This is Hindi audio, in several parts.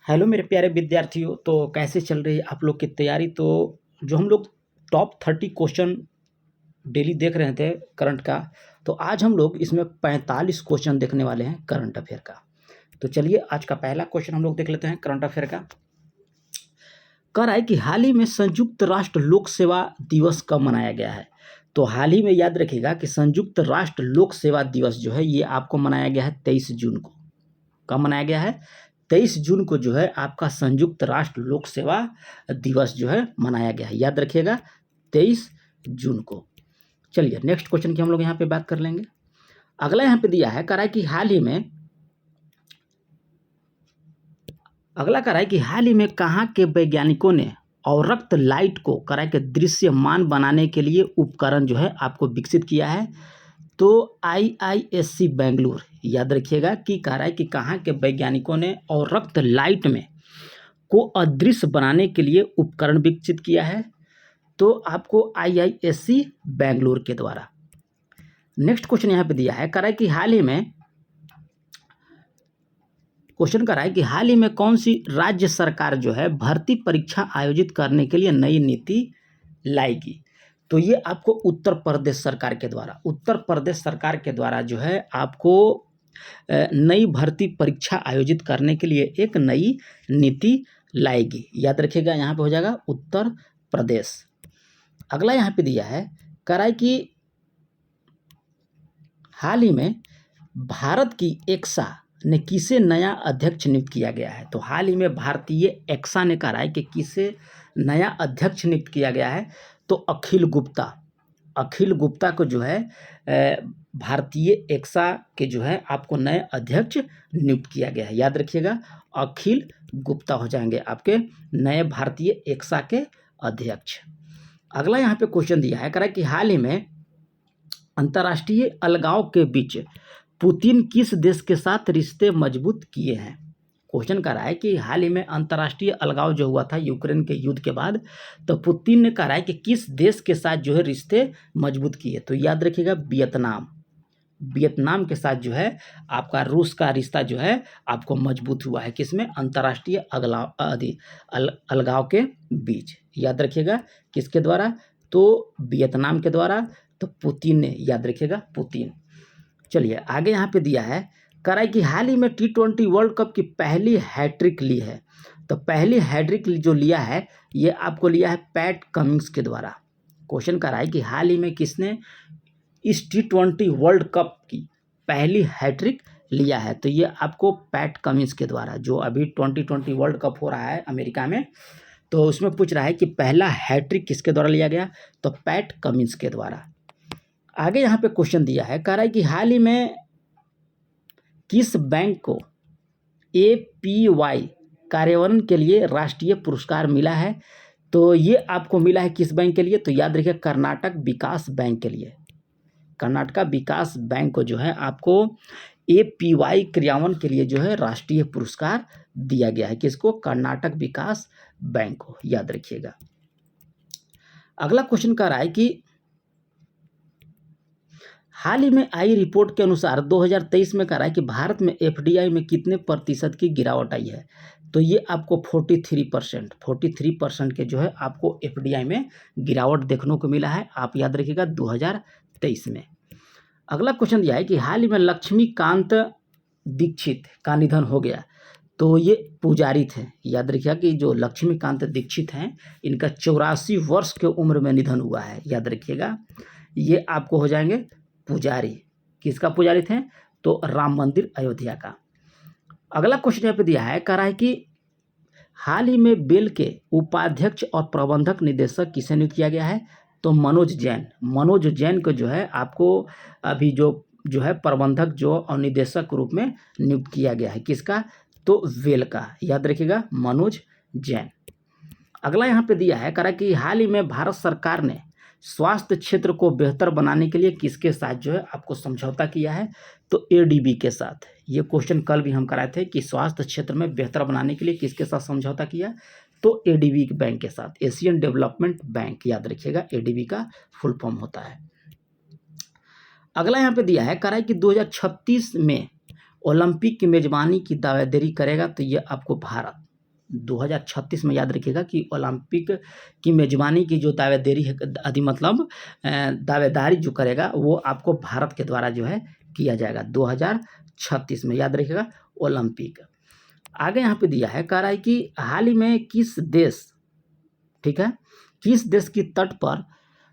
हेलो मेरे प्यारे विद्यार्थियों, तो कैसे चल रही है आप लोग की तैयारी। तो जो हम लोग टॉप 30 क्वेश्चन डेली देख रहे थे करंट का, तो आज हम लोग इसमें 45 क्वेश्चन देखने वाले हैं करंट अफेयर का। तो चलिए आज का पहला क्वेश्चन हम लोग देख लेते हैं करंट अफेयर का। कह रहा है कि हाल ही में संयुक्त राष्ट्र लोक सेवा दिवस कब मनाया गया है। तो हाल ही में याद रखिएगा कि संयुक्त राष्ट्र लोक सेवा दिवस जो है ये आपको मनाया गया है 23 जून को। कब मनाया गया है? 23 जून को जो है आपका संयुक्त राष्ट्र लोक सेवा दिवस जो है मनाया गया है, याद रखिएगा 23 जून को। चलिए नेक्स्ट क्वेश्चन की हम लोग यहाँ पे बात कर लेंगे। अगला यहाँ पे दिया है, कह रहा है कि हाल ही में कहाँ के वैज्ञानिकों ने अवरक्त लाइट को कह रहा है कि दृश्यमान बनाने के लिए उपकरण जो है आपको विकसित किया है। तो IISc बेंगलुरु, याद रखिएगा कि कह रहा है कि कहाँ के वैज्ञानिकों ने अवरक्त लाइट में को अदृश्य बनाने के लिए उपकरण विकसित किया है। तो आपको IISc बेंगलुरु के द्वारा। नेक्स्ट क्वेश्चन यहाँ पे दिया है, कह रहा है कि हाल ही में कौन सी राज्य सरकार जो है भर्ती परीक्षा आयोजित करने के लिए नई नीति लाएगी। तो ये आपको उत्तर प्रदेश सरकार के द्वारा जो है आपको नई भर्ती परीक्षा आयोजित करने के लिए एक नई नीति लाएगी, याद रखिएगा यहाँ पे हो जाएगा उत्तर प्रदेश। अगला यहाँ पे दिया है, कह रहा है कि हाल ही में भारत की एक्सा ने किसे नया अध्यक्ष नियुक्त किया गया है। तो हाल ही में भारतीय एक्सा ने कहा है कि किसे नया अध्यक्ष नियुक्त किया गया है। तो अखिल गुप्ता को जो है भारतीय एक्सा के जो है आपको नए अध्यक्ष नियुक्त किया गया है, याद रखिएगा अखिल गुप्ता हो जाएंगे आपके नए भारतीय एक्सा के अध्यक्ष। अगला यहाँ पे क्वेश्चन दिया है, कह रहा है कि हाल ही में अंतर्राष्ट्रीय अलगाव के बीच पुतिन किस देश के साथ रिश्ते मजबूत किए हैं। क्वेश्चन कर रहा है कि हाल ही में अंतर्राष्ट्रीय अलगाव जो हुआ था यूक्रेन के युद्ध के बाद, तो पुतिन ने कहा है कि किस देश के साथ जो है रिश्ते मजबूत किए। तो याद रखिएगा वियतनाम के साथ जो है आपका रूस का रिश्ता जो है आपको मजबूत हुआ है, किसमें? अंतर्राष्ट्रीय अलगाव के बीच, याद रखिएगा किसके द्वारा? तो वियतनाम के द्वारा। तो पुतिन ने, याद रखिएगा पुतिन। चलिए आगे यहाँ पे दिया है, कह रहा है कि हाल ही में T20 वर्ल्ड कप की पहली हैट्रिक ली है। तो पहली हैट्रिक जो लिया है ये आपको लिया है पैट कमिंस के द्वारा। क्वेश्चन कर रहा है कि हाल ही में किसने इस T20 वर्ल्ड कप की पहली हैट्रिक लिया है। तो ये आपको पैट कमिंस के द्वारा, जो अभी 2020 वर्ल्ड कप हो रहा है अमेरिका में, तो उसमें पूछ रहा है कि पहला हैट्रिक किसके द्वारा लिया गया। तो पैट कमिंस के द्वारा। आगे यहाँ पे क्वेश्चन दिया है, कह रहा है कि हाल ही में किस बैंक को APY कार्यान्वयन के लिए राष्ट्रीय पुरस्कार मिला है। तो ये आपको मिला है किस बैंक के लिए। तो याद रखिए कर्नाटक विकास बैंक के लिए। कर्नाटका विकास बैंक को जो है आपको APY क्रियान्वयन के लिए जो है राष्ट्रीय पुरस्कार दिया गया है। किसको? कर्नाटक विकास बैंक को, याद रखिएगा। अगला क्वेश्चन कह रहा है कि हाल ही में आई रिपोर्ट के अनुसार 2023 में कह रहा है कि भारत में FDI में कितने प्रतिशत की गिरावट आई है। तो ये आपको 43% के जो है आपको FDI में गिरावट देखने को मिला है, आप याद रखिएगा 2023 में। अगला क्वेश्चन दिया है कि हाल ही में लक्ष्मीकांत दीक्षित का निधन हो गया। तो ये पुजारी थे, याद रखिएगा कि जो लक्ष्मीकांत दीक्षित हैं इनका 84 वर्ष के उम्र में निधन हुआ है, याद रखिएगा। ये आपको हो जाएंगे पुजारी। किसका पुजारी थे? तो राम मंदिर अयोध्या का। अगला क्वेश्चन यहाँ पे दिया है, कह रहा है कि हाल ही में बेल के उपाध्यक्ष और प्रबंधक निदेशक किसे नियुक्त किया गया है। तो मनोज जैन को जो है आपको अभी जो है प्रबंधक जो और निदेशक रूप में नियुक्त किया गया है। किसका? तो वेल का, याद रखिएगा मनोज जैन। अगला यहाँ पे दिया है, कह रहा है कि हाल ही में भारत सरकार ने स्वास्थ्य क्षेत्र को बेहतर बनाने के लिए किसके साथ जो है आपको समझौता किया है। तो ADB के साथ। ये क्वेश्चन कल भी हम कराए थे कि स्वास्थ्य क्षेत्र में बेहतर बनाने के लिए किसके साथ समझौता किया। तो ADB बैंक के साथ, एशियन डेवलपमेंट बैंक, याद रखिएगा ADB का फुल फॉर्म होता है। अगला यहाँ पे दिया है, कह रहा है कि 2036 में ओलंपिक की मेजबानी की दावेदारी करेगा, तो ये आपको भारत 2036 में याद रखिएगा कि ओलंपिक की मेजबानी की जो दावेदारी है, आदि मतलब दावेदारी जो करेगा वो आपको भारत के द्वारा जो है किया जाएगा 2036 में, याद रखिएगा ओलंपिक। आगे यहाँ पे दिया है, कह रहा है कि हाल ही में किस देश, ठीक है, किस देश की तट पर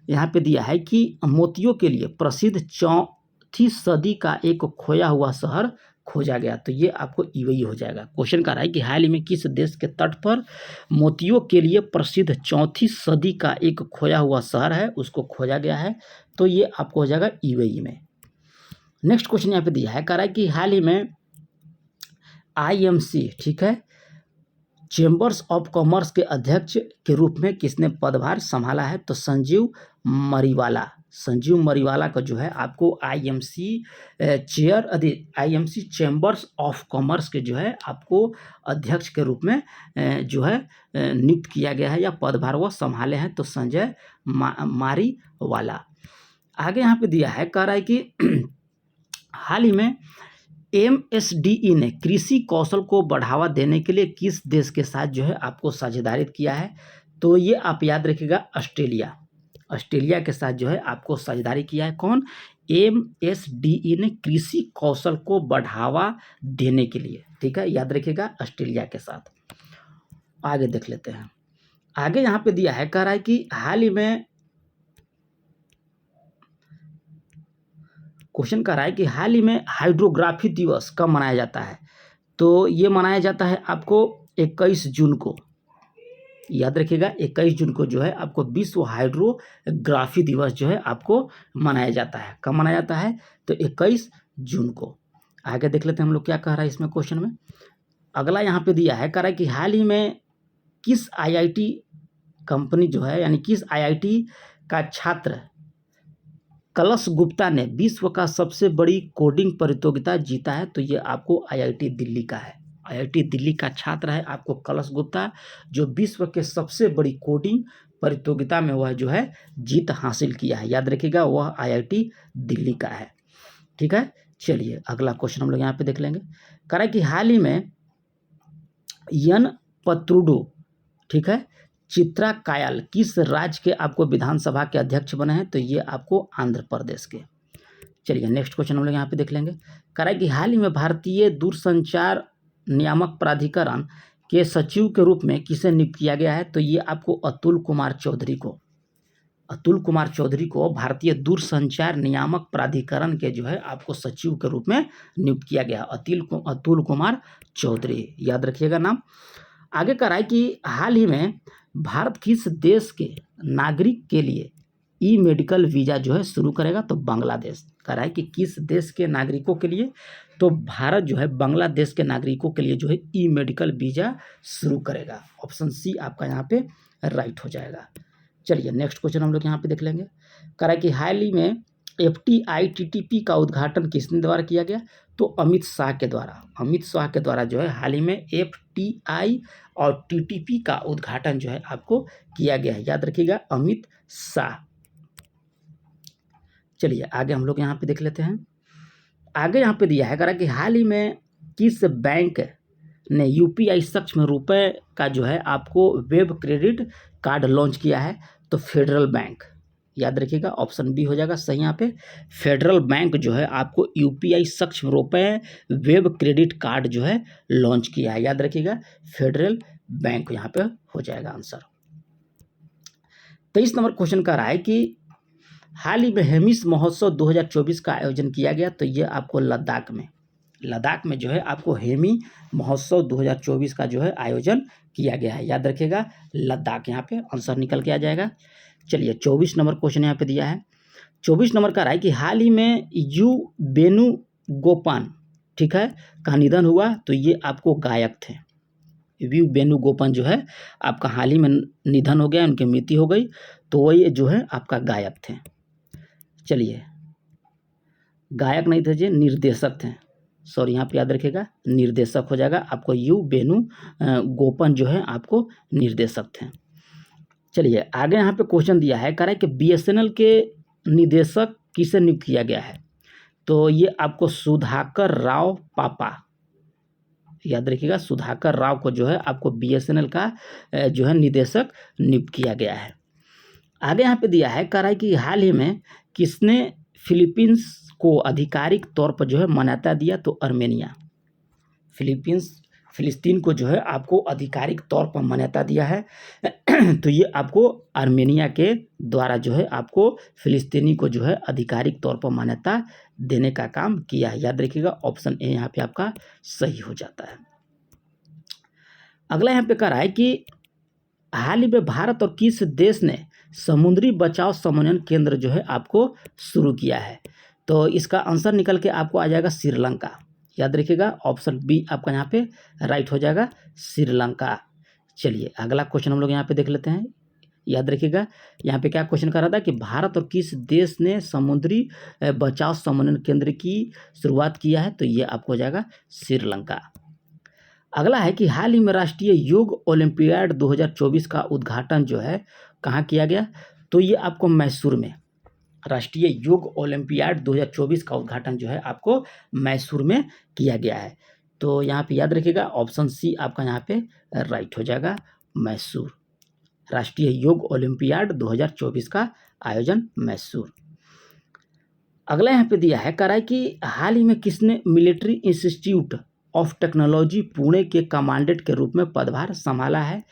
यहाँ पे दिया है कि मोतियों के लिए प्रसिद्ध 4वीं सदी का एक खोया हुआ शहर खोजा गया, तो ये आपको यूएई हो जाएगा। क्वेश्चन कर रहा है कि हाल ही में किस देश के तट पर मोतियों के लिए प्रसिद्ध 4वीं सदी का एक खोया हुआ शहर है, उसको खोजा गया है, तो ये आपको हो जाएगा यूएई में। नेक्स्ट क्वेश्चन यहाँ पे दिया है, कह रहा है कि हाल ही में आईएमसी, ठीक है, चेंबर्स ऑफ कॉमर्स के अध्यक्ष के रूप में किसने पदभार संभाला है, तो संजीव मरीवाला। संजीव मरीवाला का जो है आपको आईएमसी चेंबर्स ऑफ कॉमर्स के जो है आपको अध्यक्ष के रूप में जो है नियुक्त किया गया है या पदभार वो संभाले हैं, तो संजय मारीवाला। आगे यहाँ पे दिया है, कह रहा है कि हाल ही में एमएसडीई ने कृषि कौशल को बढ़ावा देने के लिए किस देश के साथ जो है आपको साझेदारी किया है, तो ये आप याद रखिएगा ऑस्ट्रेलिया। ऑस्ट्रेलिया के साथ जो है आपको साझेदारी किया है। कौन? एमएसडीई ने कृषि कौशल को बढ़ावा देने के लिए, ठीक है, याद रखिएगा ऑस्ट्रेलिया के साथ। आगे देख लेते हैं। आगे यहाँ पे दिया है, कह रहा है कि हाल ही में क्वेश्चन कर रहा है कि हाल ही में हाइड्रोग्राफी दिवस कब मनाया जाता है, तो ये मनाया जाता है आपको 21 जून को, याद रखिएगा 21 जून को जो है आपको विश्व हाइड्रोग्राफी दिवस जो है आपको मनाया जाता है। कब मनाया जाता है, तो 21 जून को। आगे देख लेते हैं हम लोग क्या कह रहा है इसमें क्वेश्चन में। अगला यहाँ पे दिया है, कह रहा है कि हाल ही में किस आईआईटी कंपनी जो है, यानी किस आईआईटी का छात्र कलश गुप्ता ने विश्व का सबसे बड़ी कोडिंग प्रतियोगिता जीता है, तो ये आपको आईआईटी दिल्ली का है। आईआईटी दिल्ली का छात्र है आपको कलश गुप्ता, जो विश्व के सबसे बड़ी कोडिंग प्रतियोगिता में वह जो है जीत हासिल किया है, याद रखिएगा वह आईआईटी दिल्ली का है, ठीक है। चलिए अगला क्वेश्चन हम लोग यहाँ पे देख लेंगे। कह रहा है कि हाल ही में यन पत्रुडू, ठीक है, चित्रा कायल किस राज्य के आपको विधानसभा के अध्यक्ष बने हैं, तो ये आपको आंध्र प्रदेश के। चलिए नेक्स्ट क्वेश्चन हम लोग यहाँ पे देख लेंगे। कह रहा है कि हाल ही में भारतीय दूरसंचार नियामक प्राधिकरण के सचिव के रूप में किसे नियुक्त किया गया है, तो ये आपको अतुल कुमार चौधरी को। अतुल कुमार चौधरी को भारतीय दूरसंचार नियामक प्राधिकरण के जो है आपको सचिव के रूप में नियुक्त किया गया, अतुल कुमार चौधरी, याद रखिएगा नाम। आगे कह रहा है कि हाल ही में भारत किस देश के नागरिक के लिए ई मेडिकल वीज़ा जो है शुरू करेगा, तो बांग्लादेश। कह रहा है कि किस देश के नागरिकों के लिए, तो भारत जो है बांग्लादेश के नागरिकों के लिए जो है ई मेडिकल वीज़ा शुरू करेगा। ऑप्शन सी आपका यहाँ पे राइट हो जाएगा। चलिए नेक्स्ट क्वेश्चन हम लोग यहाँ पे देख लेंगे। कह रहा है कि हाल ही में FTI-TTP का उद्घाटन किसने द्वारा किया गया, तो अमित शाह के द्वारा। अमित शाह के द्वारा जो है हाल ही में FTI और TTP का उद्घाटन जो है आपको किया गया है, याद रखिएगा अमित शाह। चलिए आगे हम लोग यहाँ पे देख लेते हैं। आगे यहाँ पे दिया है, कह रहा है कि हाल ही में किस बैंक ने UPI सक्षम रुपए का जो है आपको वेब क्रेडिट कार्ड लॉन्च किया है, तो फेडरल बैंक, याद रखिएगा ऑप्शन बी हो जाएगा सही यहाँ पे। फेडरल बैंक जो है आपको UPI सक्षम रुपए वेब क्रेडिट कार्ड जो है लॉन्च किया है, याद रखिएगा फेडरल बैंक यहाँ पे हो जाएगा आंसर। 23 नंबर क्वेश्चन का रहा है कि हाल ही में हेमिस महोत्सव 2024 का आयोजन किया गया, तो ये आपको लद्दाख में जो है आपको हेमी महोत्सव 2024 का जो है आयोजन किया गया है, याद रखिएगा लद्दाख, यहाँ पे आंसर निकल के आ जाएगा। चलिए 24 नंबर क्वेश्चन यहाँ पे दिया है। 24 नंबर का रहा है कि हाल ही में यू वेणुगोपाल, ठीक है, का निधन हुआ, तो ये आपको गायक थे। यू वेणुगोपाल जो है आपका हाल ही में निधन हो गया, उनकी मृत्यु हो गई, तो वो ये जो है आपका गायक थे। चलिए गायक नहीं थे जी, निर्देशक थे, सॉरी यहाँ पे याद रखिएगा निर्देशक हो जाएगा आपको, यू वेणुगोपाल जो है आपको निर्देशक थे। चलिए आगे यहाँ पे क्वेश्चन दिया है, कह रहा है कि BSNL के निदेशक किसे नियुक्त किया गया है, तो ये आपको सुधाकर राव पापा, याद रखिएगा, सुधाकर राव को जो है आपको बीएसएनएल का जो है निदेशक नियुक्त किया गया है। आगे यहाँ पे दिया है कह रहा है कि हाल ही में किसने फिलीपींस को आधिकारिक तौर पर जो है मान्यता दिया, तो आर्मेनिया। फिलिस्तीन को जो है आपको आधिकारिक तौर पर मान्यता दिया है तो ये आपको आर्मेनिया के द्वारा जो है आपको फिलिस्तीनी को जो है आधिकारिक तौर पर मान्यता देने का काम किया है। याद रखिएगा, ऑप्शन ए यहाँ पे आपका सही हो जाता है। अगला यहाँ पे कह रहा है कि हाल ही में भारत और किस देश ने समुद्री बचाव समन्वय केंद्र जो है आपको शुरू किया है, तो इसका आंसर निकल के आपको आ जाएगा श्रीलंका। याद रखिएगा, ऑप्शन बी आपका यहाँ पे राइट हो जाएगा, श्रीलंका। चलिए अगला क्वेश्चन हम लोग यहाँ पे देख लेते हैं। याद रखिएगा, यहाँ पे क्या क्वेश्चन कर रहा था कि भारत और किस देश ने समुद्री बचाव समन्वय केंद्र की शुरुआत किया है, तो ये आपको हो जाएगा श्रीलंका। अगला है कि हाल ही में राष्ट्रीय योग ओलंपियाड 2024 का उद्घाटन जो है कहाँ किया गया, तो ये आपको मैसूर में, राष्ट्रीय योग ओलंपियाड 2024 का उद्घाटन जो है आपको मैसूर में किया गया है। तो यहाँ पे याद रखिएगा, ऑप्शन सी आपका यहाँ पे राइट हो जाएगा, मैसूर। राष्ट्रीय योग ओलंपियाड 2024 का आयोजन मैसूर। अगला यहाँ पे दिया है कह रहा है कि हाल ही में किसने military institute of technology Pune के कमांडेंट के रूप में पदभार संभाला है,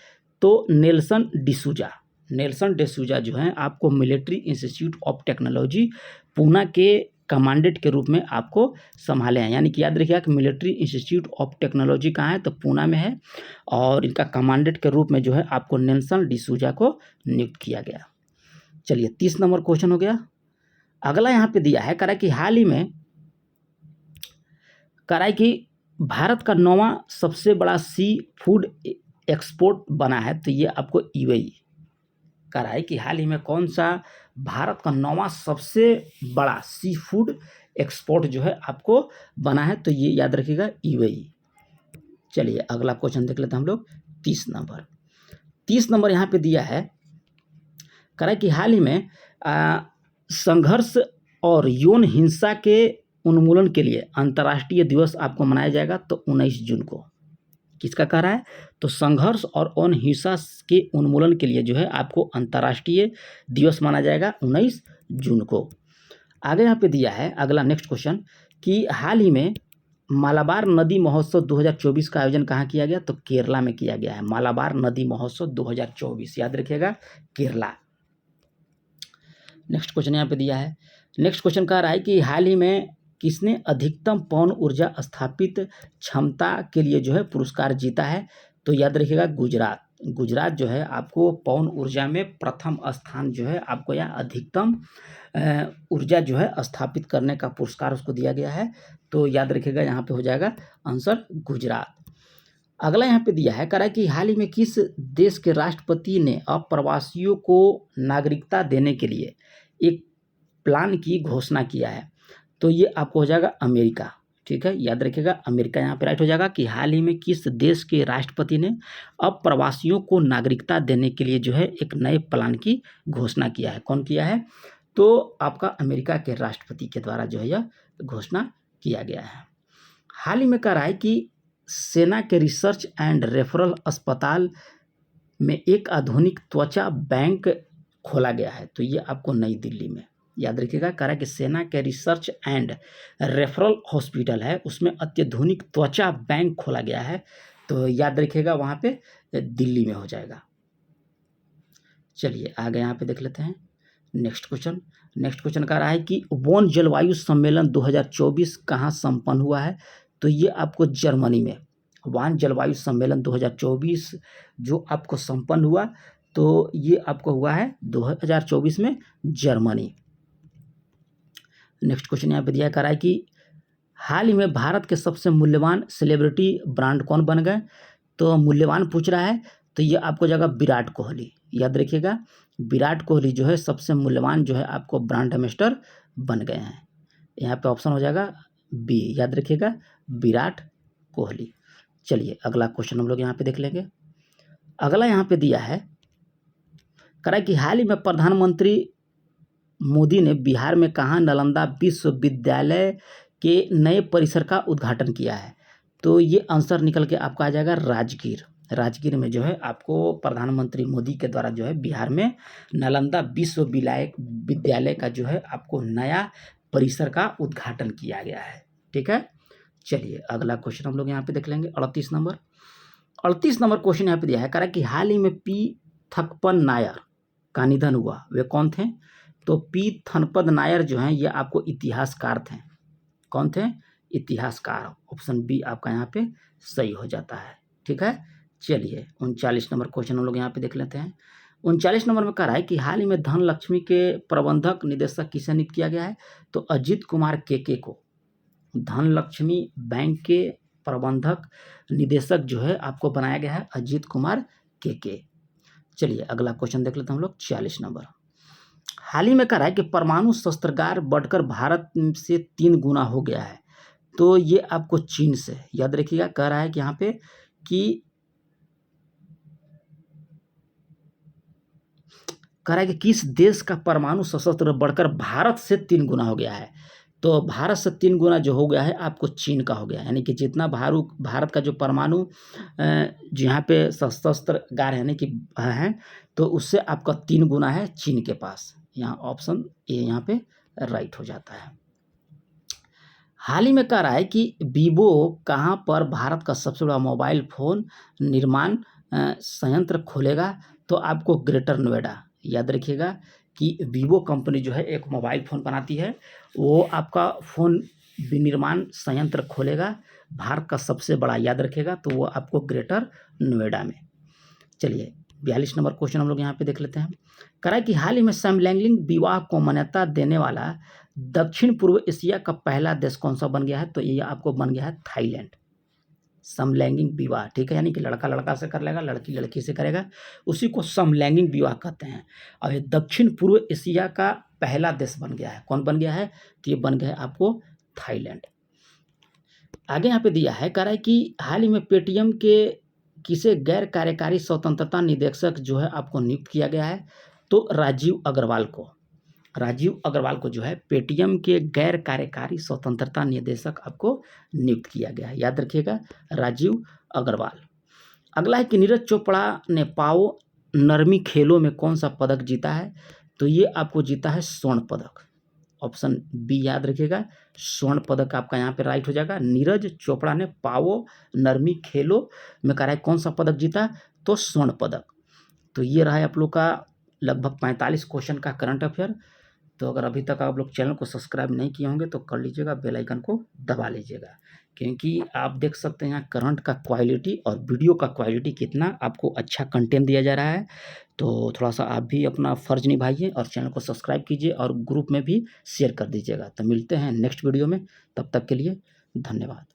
तो नेल्सन डिसूजा। नेल्सन डिसूजा जो है आपको military institute of technology Pune के कमांडेंट के रूप में आपको संभाले हैं। यानी कि याद रखिएगा कि मिलिट्री इंस्टीट्यूट ऑफ टेक्नोलॉजी कहाँ है, तो पुणे में है, और इनका कमांडेंट के रूप में जो है आपको नेल्सन डिसूजा को नियुक्त किया गया। चलिए 30 नंबर क्वेश्चन हो गया। अगला यहाँ पे दिया है कह रहा है कि हाल ही में कह रहा है कि भारत का 9वां सबसे बड़ा सी फूड एक्सपोर्ट बना है, तो ये आपको यूएई कह रहा है कि हाल ही में कौन सा भारत का 9वां सबसे बड़ा सी फूड एक्सपोर्ट जो है आपको बना है, तो ये याद रखिएगा यूएई। चलिए अगला क्वेश्चन देख लेते हैं हम लोग। 30 नंबर यहाँ पे दिया है कह रहा है कि हाल ही में संघर्ष और यौन हिंसा के उन्मूलन के लिए अंतर्राष्ट्रीय दिवस आपको मनाया जाएगा, तो 19 जून को। किसका कह रहा है, तो संघर्ष और यौन हिंसा के उन्मूलन के लिए जो है आपको अंतर्राष्ट्रीय दिवस माना जाएगा 19 जून को। आगे यहाँ पे दिया है अगला नेक्स्ट क्वेश्चन कि हाल ही में मालाबार नदी महोत्सव 2024 का आयोजन कहाँ किया गया, तो केरला में किया गया है। मालाबार नदी महोत्सव 2024, याद रखिएगा केरला। नेक्स्ट क्वेश्चन यहाँ पे दिया है। नेक्स्ट क्वेश्चन कह रहा है कि हाल ही में किसने अधिकतम पवन ऊर्जा स्थापित क्षमता के लिए जो है पुरस्कार जीता है, तो याद रखिएगा गुजरात जो है आपको पवन ऊर्जा में प्रथम स्थान जो है आपको यहाँ अधिकतम ऊर्जा जो है स्थापित करने का पुरस्कार उसको दिया गया है, तो याद रखिएगा यहाँ पे हो जाएगा आंसर गुजरात। अगला यहाँ पे दिया है कह रहा है कि हाल ही में किस देश के राष्ट्रपति ने अप्रवासियों को नागरिकता देने के लिए एक प्लान की घोषणा किया है, तो ये आपको हो जाएगा अमेरिका। ठीक है, याद रखिएगा अमेरिका यहाँ पे राइट हो जाएगा कि हाल ही में किस देश के राष्ट्रपति ने अप्रवासियों को नागरिकता देने के लिए जो है एक नए प्लान की घोषणा किया है। कौन किया है, तो आपका अमेरिका के राष्ट्रपति के द्वारा जो है यह घोषणा किया गया है। हाल ही में कह रहा है कि सेना के रिसर्च एंड रेफरल अस्पताल में एक आधुनिक त्वचा बैंक खोला गया है, तो ये आपको नई दिल्ली में, याद रखिएगा कह रहा है कि सेना के रिसर्च एंड रेफरल हॉस्पिटल है, उसमें अत्याधुनिक त्वचा बैंक खोला गया है, तो याद रखिएगा वहाँ पे दिल्ली में हो जाएगा। चलिए आगे यहाँ पे देख लेते हैं नेक्स्ट क्वेश्चन कह रहा है कि वन जलवायु सम्मेलन 2024 कहाँ संपन्न हुआ है, तो ये आपको जर्मनी में वन जलवायु सम्मेलन 2024 जो आपको संपन्न हुआ, तो ये आपको हुआ है 2024 में जर्मनी। नेक्स्ट क्वेश्चन यहाँ पे दिया कह रहा है कि हाल ही में भारत के सबसे मूल्यवान सेलिब्रिटी ब्रांड कौन बन गए, तो मूल्यवान पूछ रहा है, तो ये आपको जाएगा विराट कोहली। याद रखिएगा विराट कोहली जो है सबसे मूल्यवान जो है आपको ब्रांड एम्बेसडर बन गए हैं। यहाँ पे ऑप्शन हो जाएगा बी, याद रखिएगा विराट कोहली। चलिए अगला क्वेश्चन हम लोग यहाँ पे देख लेंगे। अगला यहाँ पे दिया है कह रहा है कि हाल ही में प्रधानमंत्री मोदी ने बिहार में कहाँ नालंदा विश्वविद्यालय के नए परिसर का उद्घाटन किया है? तो ये आंसर निकल के आपका आ जाएगा राजगीर। राजगीर में जो है आपको प्रधानमंत्री मोदी के द्वारा जो है बिहार में नालंदा विश्वविद्यालय का जो है आपको नया परिसर का उद्घाटन किया गया है। ठीक है, चलिए अगला क्वेश्चन हम लोग यहाँ पे देख लेंगे। 38 नंबर क्वेश्चन यहाँ पे दिया है, कह रहा है कि हाल ही में पी थकपन नायर का निधन हुआ, वे कौन थे? तो पी थनपत नायर जो हैं ये आपको इतिहासकार थे। कौन थे? इतिहासकार। ऑप्शन बी आपका यहाँ पे सही हो जाता है। ठीक है, चलिए 39 नंबर क्वेश्चन हम लोग यहाँ पे देख लेते हैं। 39 नंबर में कह रहा है कि हाल ही में धनलक्ष्मी के प्रबंधक निदेशक किसे नियुक्त किया गया है? तो अजीत कुमार केके को धनलक्ष्मी बैंक के प्रबंधक निदेशक जो है आपको बनाया गया है अजीत कुमार केके। चलिए अगला क्वेश्चन देख लेते हैं हम लोग। 40 नंबर, हाल ही में कह रहा है कि परमाणु शस्त्रागार बढ़कर भारत से 3 गुना हो गया है। तो ये आपको चीन से, याद रखिएगा, कह रहा है कि यहाँ पे कि कह रहा है कि किस देश का परमाणु शस्त्र बढ़कर भारत से 3 गुना हो गया है? तो भारत से 3 गुना जो हो गया है आपको चीन का हो गया है। यानी कि जितना भारत का जो परमाणु जो यहाँ पे शस्त्रागार यानी कि है, तो उससे आपका 3 गुना है चीन के पास। यहाँ ऑप्शन ए यहाँ पे राइट हो जाता है। हाल ही में कह रहा है कि वीवो कहाँ पर भारत का सबसे बड़ा मोबाइल फ़ोन निर्माण संयंत्र खोलेगा? तो आपको ग्रेटर नोएडा, याद रखिएगा कि वीवो कंपनी जो है एक मोबाइल फ़ोन बनाती है, वो आपका फ़ोन विनिर्माण संयंत्र खोलेगा भारत का सबसे बड़ा, याद रखिएगा, तो वो आपको ग्रेटर नोएडा में। चलिए 42 नंबर क्वेश्चन हम लोग यहाँ पे देख लेते हैं। कह रहा है कि हाल ही में समलैंगिक विवाह को मान्यता देने वाला दक्षिण पूर्व एशिया का पहला देश कौन सा बन गया है? तो ये आपको बन गया है थाईलैंड। समलैंगिक विवाह, ठीक है, यानी कि लड़का लड़का से कर लेगा, लड़की लड़की से करेगा, उसी को समलैंगिक विवाह कहते हैं। अब ये दक्षिण पूर्व एशिया का पहला देश बन गया है। कौन बन गया है? तो ये बन गया है आपको थाईलैंड। आगे यहाँ पे दिया है, कह रहा है कि हाल ही में पेटीएम के किसे गैर कार्यकारी स्वतंत्रता निदेशक जो है आपको नियुक्त किया गया है? तो राजीव अग्रवाल को जो है पेटीएम के गैर कार्यकारी स्वतंत्रता निदेशक आपको नियुक्त किया गया है, याद रखिएगा, राजीव अग्रवाल। अगला है कि नीरज चोपड़ा ने पाओ नरमी खेलों में कौन सा पदक जीता है? तो ये आपको जीता है स्वर्ण पदक। ऑप्शन बी याद रखिएगा, स्वर्ण पदक आपका यहाँ पे राइट हो जाएगा। नीरज चोपड़ा ने पाओ नरमी खेलों में कह रहा है कौन सा पदक जीता? तो स्वर्ण पदक। तो ये रहा है आप लोग का लगभग 45 क्वेश्चन का करंट अफेयर। तो अगर अभी तक आप लोग चैनल को सब्सक्राइब नहीं किए होंगे तो कर लीजिएगा, बेल आइकन को दबा लीजिएगा, क्योंकि आप देख सकते हैं यहाँ करंट का क्वालिटी और वीडियो का क्वालिटी कितना आपको अच्छा कंटेंट दिया जा रहा है। तो थोड़ा सा आप भी अपना फ़र्ज़ निभाइए और चैनल को सब्सक्राइब कीजिए और ग्रुप में भी शेयर कर दीजिएगा। तो मिलते हैं नेक्स्ट वीडियो में, तब तक के लिए धन्यवाद।